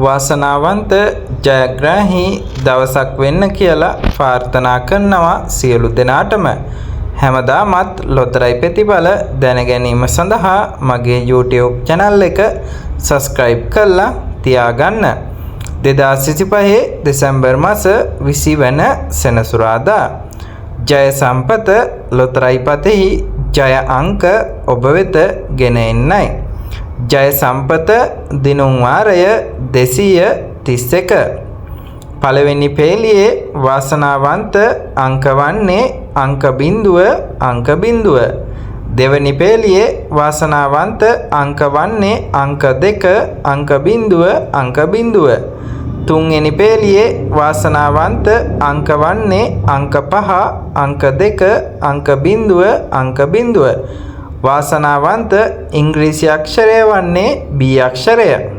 වාසනාවන්ත ජයග්‍රාහී දවසක් වෙන්න කියලා ප්‍රාර්ථනා කරනවා සියලු දෙනාටම. හැමදාමත් ලොතරැයි ප්‍රතිඵල දැන ගැනීම සඳහා මගේ YouTube channel එක subscribe කරලා තියාගන්න. 2025 දෙසැම්බර් මාස 20 වෙනි සෙනසුරාදා ජය සම්පත ලොතරැයි පතෙහි ජය අංක ඔබ වෙත ගෙන එන්නයි. ජය සම්පත දිනුම් වාරය 231. පළවෙනි පේලියේ වාසනාවන්ත අංක වන්නේ අංක බිඳුව. දෙවැනි පේලියේ වාසනාවන්ත අංක වන්නේ අංක 2. තුන්වෙනි පේලියේ වාසනාවන්ත අංක වන්නේ අංක 5, අංක 2, අංක 0. වාසනාවන්ත ඉංග්‍රීසි අක්ෂරය වන්නේ B අක්ෂරය.